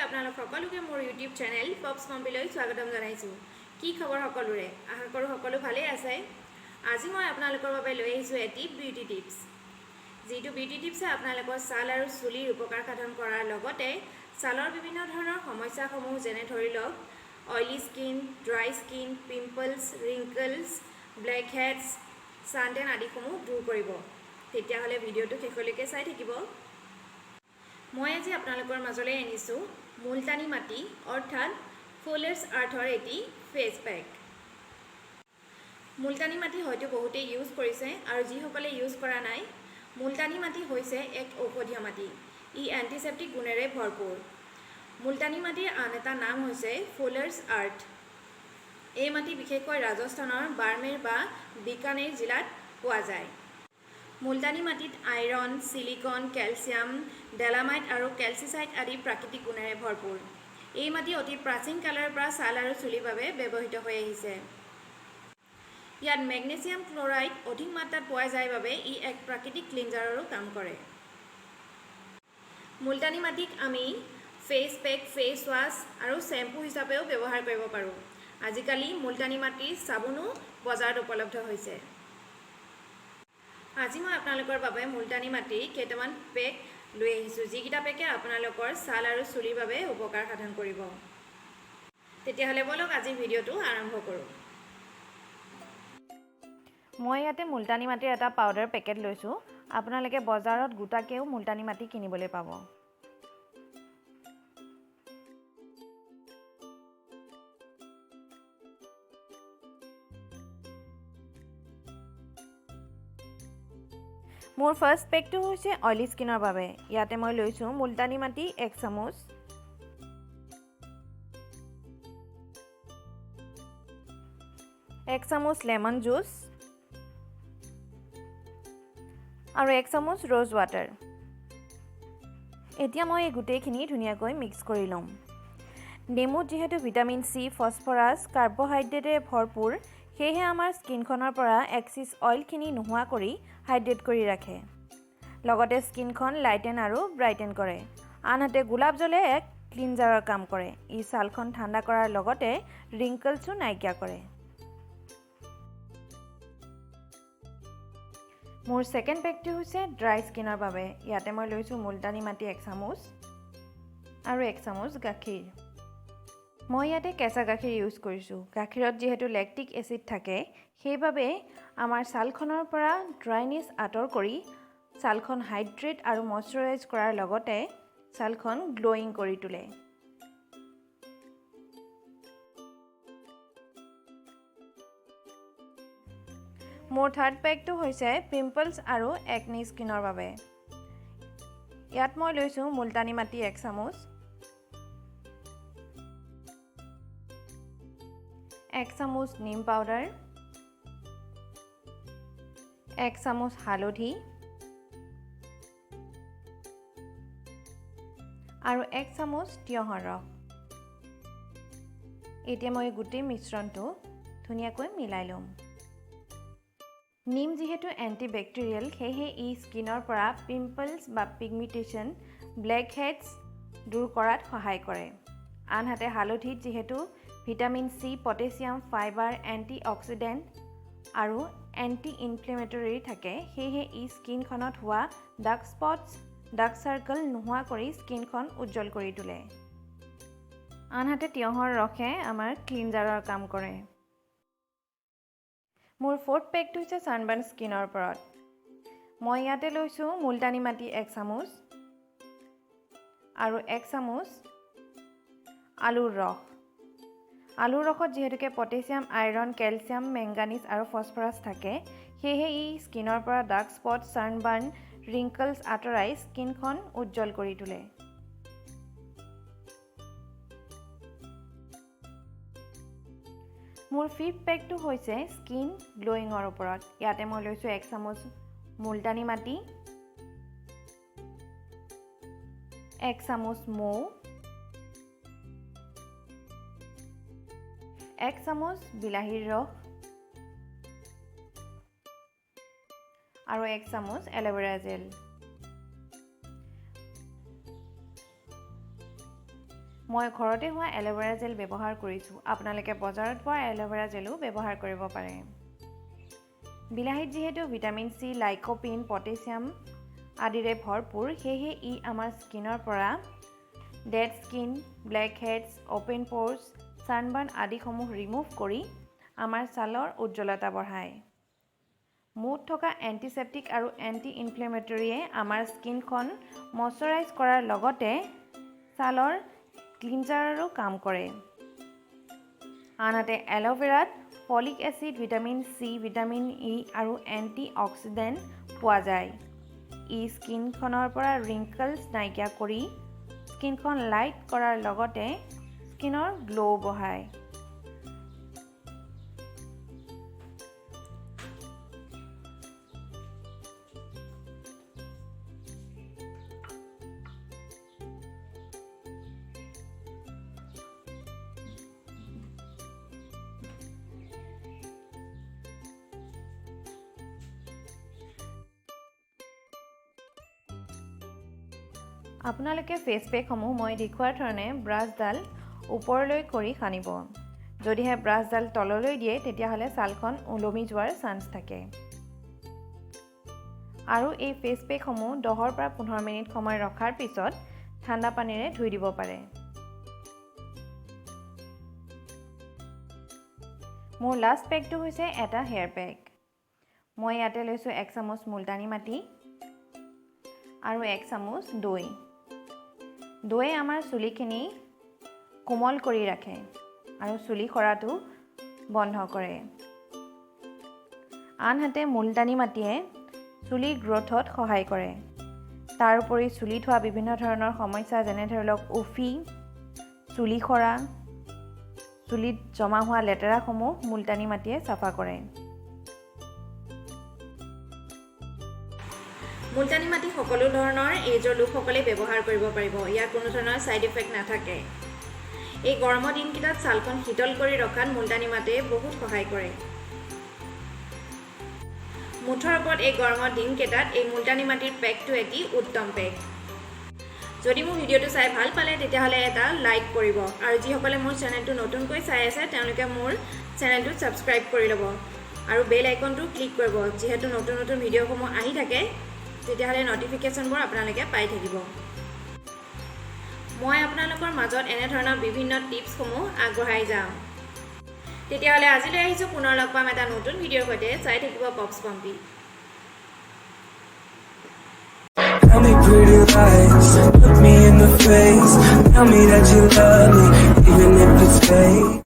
আপোনালোক সকলোকে মোৰ ইউটিউব চেনেল পপছ মম্বিলৈ স্বাগতম জনাইছোঁ। কি খবৰ সকলোৰে? আশা কৰোঁ সকলো ভালেই আছে। আজি মই আপোনালোকৰ বাবে লৈ আহিছোঁ এটি বিউটি টিপছ। যিটো বিউটি টিপছে আপোনালোকৰ ছাল আৰু চুলিৰ উপকাৰ সাধন কৰাৰ লগতে ছালৰ বিভিন্ন ধৰণৰ সমস্যাসমূহ যেনে ধৰি লওক oily skin, dry skin, pimples, wrinkles, blackheads, suntan আদিসমূহ দূৰ কৰিব। তেতিয়াহ'লে ভিডিঅ'টো শেষলৈকে চাই থাকিব। মই আজি আপোনালোকৰ মাজলৈ আনিছোঁ মুলতানী মাটি অৰ্থাৎ ফুলাৰ্ছ আৰ্থৰ এটি ফেচ পেক। মুলতানী মাটি হয়তো বহুতেই ইউজ কৰিছে আৰু যিসকলে ইউজ কৰা নাই, মুলতানী মাটি হৈছে এক ঔষধীয় মাটি। ই এণ্টিছেপ্টিক গুণেৰে ভৰপূৰ। মুলতানী মাটিৰ আন এটা নাম হৈছে ফুলাৰ্ছ আৰ্থ। এই মাটি বিশেষকৈ ৰাজস্থানৰ বাৰ্মেৰ বা বিকানেৰ জিলাত পোৱা যায়। মুলতানী মাটিত আইৰণ, চিলিকন, কেলছিয়াম, ডেলামাইট আৰু কেলচিচাইট আদি প্ৰাকৃতিক গুণেৰে ভৰপূৰ। এই মাটি অতি প্ৰাচীন কালৰ পৰা ছাল আৰু চুলিৰ বাবে ব্যৱহৃত হৈ আহিছে। ইয়াত মেগনেছিয়াম ক্লৰাইড অধিক মাত্ৰাত পোৱা যায় বাবে ই এক প্ৰাকৃতিক ক্লিনজাৰৰো কাম কৰে। মুলতানী মাটিক আমি ফেচ পেক, ফেচ ৱাছ আৰু শ্বেম্পু হিচাপেও ব্যৱহাৰ কৰিব পাৰোঁ। আজিকালি মুলতানী মাটিৰ চাবোনো বজাৰত উপলব্ধ হৈছে। আজি মই আপোনালোকৰ বাবে মুলতানী মাটিৰ কেইটামান পেক লৈ আহিছোঁ, যিকেইটা পেকে আপোনালোকৰ ছাল আৰু চুলিৰ বাবে উপকাৰ সাধন কৰিব। তেতিয়াহ'লে বলক আজি ভিডিঅ'টো আৰম্ভ কৰোঁ। মই ইয়াতে মুলতানী মাটিৰ এটা পাউডাৰ পেকেট লৈছোঁ। আপোনালোকে বজাৰত গোটাকৈও মুলতানী মাটি কিনিবলৈ পাব। মোৰ ফাৰ্ষ্ট পেকটো হৈছে অইলি স্কিনৰ বাবে। ইয়াতে মই লৈছোঁ মুলতানী মাটি 1 চামুচ, এক চামুচ লেমন জুচ আৰু 1 চামুচ ৰ'জ ৱাটাৰ। এতিয়া মই এই গোটেইখিনি ধুনীয়াকৈ মিক্স কৰি ল'ম। নেমুত যিহেতু ভিটামিন চি, ফছফৰাছ, কাৰ্বহাইড্ৰেটেৰে ভৰপূৰ, সেয়েহে আমাৰ স্কিনখনৰ পৰা এক্সিছ অইলখিনি নোহোৱা কৰি হাইড্ৰেট কৰি ৰাখে। লগতে স্কিনখন লাইটেন আৰু ব্ৰাইটেন কৰে। আনহাতে গোলাপ জলে এক ক্লিনজাৰৰ কাম কৰে। ই ছালখন ঠাণ্ডা কৰাৰ লগতে ৰিংকলছো নাইকিয়া কৰে। মোৰ ছেকেণ্ড পেকটো হৈছে ড্ৰাই স্কিনৰ বাবে। ইয়াতে মই লৈছোঁ মুলতানী মাটি 1 চামুচ আৰু 1 চামুচ গাখীৰ। মই ইয়াতে কেঁচা গাখীৰ ইউজ কৰিছোঁ। গাখীৰত যিহেতু লেক্টিক এচিড থাকে, সেইবাবে আমাৰ ছালখনৰ পৰা ড্ৰাইনেছ আঁতৰ কৰি ছালখন হাইড্ৰেট আৰু মইশ্চাৰাইজ কৰাৰ লগতে ছালখন গ্ল'য়িং কৰি তোলে। মোৰ থাৰ্ড পেকটো হৈছে পিম্পলছ আৰু একনি স্কিনৰ বাবে। ইয়াত মই লৈছোঁ মুলতানী মাটি 1 চামুচ, 1 চামুচ নিম পাউডাৰ, 1 চামুচ হালধি আৰু 1 চামুচ তিয়ঁহৰ ৰস। এতিয়া মই গোটেই মিশ্ৰণটো ধুনীয়াকৈ মিলাই ল'ম। নিম যিহেতু এণ্টিবেক্টেৰিয়েল, সেয়েহে ই স্কিনৰ পৰা পিম্পলছ বা পিগমেণ্টেশ্যন, ব্লেক হেডছ দূৰ কৰাত সহায় কৰে। আনহাতে হালধিত যিহেতু vitamin C, potassium, fibre, anti oxidant আৰু এণ্টি ইনফ্লেমেটৰী থাকে, সেয়েহে ই স্কিনখনত হোৱা ডাৰ্ক স্পটছ, ডাৰ্ক চাৰ্কল নোহোৱা কৰি স্কিনখন উজ্জ্বল কৰি তোলে। আনহাতে তিয়ঁহৰ ৰসে আমাৰ ক্লিনজাৰৰ কাম কৰে। মোৰ ফ'ৰ্থ পেকটো হৈছে ছানবাৰ্ণ স্কিনৰ ওপৰত। মই ইয়াতে লৈছোঁ মুলতানী মাটি 1 চামুচ আৰু 1 চামুচ আলুৰ ৰস। আলুৰ ৰসত যিহেতুকে পটেছিয়াম, আইৰণ, কেলছিয়াম, মেংগানিজ আৰু ফছফৰাছ থাকে, সেয়েহে ই স্কিনৰ পৰা ডাৰ্ক স্পট, ছানবাৰ্ণ, ৰিংকলছ আঁতৰাই স্কিনখন উজ্জ্বল কৰি তোলে। মোৰ ফিফ্থ পেকটো হৈছে স্কিন গ্ল'য়িঙৰ ওপৰত। ইয়াতে মই লৈছোঁ 1 চামুচ মুলতানী মাটি, 1 চামুচ মৌ, 1 চামুচ বিলাহীৰ ৰস আৰু 1 চামুচ এল'ভেৰা জেল। মই ঘৰতে হোৱা এল'ভেৰা জেল ব্যৱহাৰ কৰিছোঁ। আপোনালোকে বজাৰত পোৱা এল'ভেৰা জেলো ব্যৱহাৰ কৰিব পাৰে। বিলাহীত যিহেতু ভিটামিন চি, লাইক'পিন, পটেছিয়াম আদিৰে ভৰপূৰ, সেয়েহে ই আমাৰ স্কিনৰ পৰা dead skin, black heads, open প'ৰ্ছ, sunburn আদিসমূহ ৰিমুভ কৰি আমাৰ ছালৰ উজ্জ্বলতা বঢ়ায়। মূত থকা এণ্টিছেপ্টিক আৰু এণ্টি ইনফ্লেমেটৰীয়ে আমাৰ স্কিনখন মইশ্চাৰাইজ কৰাৰ লগতে ছালৰ ক্লিনজাৰৰো কাম কৰে। আনহাতে এল'ভেৰাত folic acid, vitamin C, vitamin E আৰু এণ্টি অক্সিডেণ্ট পোৱা যায়। ই স্কিনখনৰ পৰা ৰিংকলছ নাইকিয়া কৰি স্কিনখন লাইট কৰাৰ লগতে স্কিনৰ গ্ল' বঢ়ায়। আপোনালোকে ফেচ পেকসমূহ মই দেখুওৱাৰ ধৰণে ব্ৰাছডাল ওপৰলৈ কৰি সানিব। যদিহে ব্ৰাছডাল তললৈ দিয়ে তেতিয়াহ'লে ছালখন ওলমি যোৱাৰ চান্স থাকে। আৰু এই ফেচ পেকসমূহ 10 পৰা 15 মিনিট সময় ৰখাৰ পিছত ঠাণ্ডা পানীৰে ধুই দিব পাৰে। মোৰ লাষ্ট পেকটো হৈছে এটা হেয়াৰ পেক। মই ইয়াতে লৈছোঁ 1 চামুচ মুলতানী মাটি আৰু 1 চামুচ দৈ। দৈয়ে আমাৰ চুলিখিনি কোমল কৰি ৰাখে আৰু চুলি সৰাটো বন্ধ কৰে। আনহাতে মুলতানী মাটিয়ে চুলিৰ গ্ৰ'থত সহায় কৰে। তাৰোপৰি চুলিত হোৱা বিভিন্ন ধৰণৰ সমস্যা যেনে ধৰি লওক উফি, চুলি সৰা, চুলিত জমা হোৱা লেতেৰাসমূহ মুলতানী মাটিয়ে চাফা কৰে। মুলতানী মাটি সকলো ধৰণৰ এজৰ লোকসকলে ব্যৱহাৰ কৰিব পাৰিব। ইয়াৰ কোনো ধৰণৰ ছাইড ইফেক্ট নাথাকে। এই গৰমৰ দিনকেইটাত ছালখন শীতল কৰি ৰখাত মুলতানী মাটিয়ে বহুত সহায় কৰে। মুঠৰ ওপৰত এই গৰমৰ দিনকেইটাত এই মুলতানী মাটিৰ পেকটো এটি উত্তম পেক। যদি মোৰ ভিডিঅ'টো চাই ভাল পালে তেতিয়াহ'লে এটা লাইক কৰিব আৰু যিসকলে মোৰ চেনেলটো নতুনকৈ চাই আছে তেওঁলোকে মোৰ চেনেলটো ছাবস্ক্ৰাইব কৰি ল'ব আৰু বেল আইকনটো ক্লিক কৰিব। যিহেতু নতুন নতুন ভিডিঅ'সমূহ আহি থাকে তেতিয়াহ'লে নটিফিকেশ্যনবোৰ আপোনালোকে পাই থাকিব। মই আপোনালোকৰ মাজত এনেধৰণৰ বিভিন্ন টিপছসমূহ আগবঢ়াই যাম। তেতিয়াহ'লে আজিলৈ আহিছোঁ, পুনৰ লগ পাম এটা নতুন ভিডিঅ'ৰ সৈতে। চাই থাকিব পপছ Pompi. Tell me pretty lies, look me in the face, tell me that you love me, even if it's fake.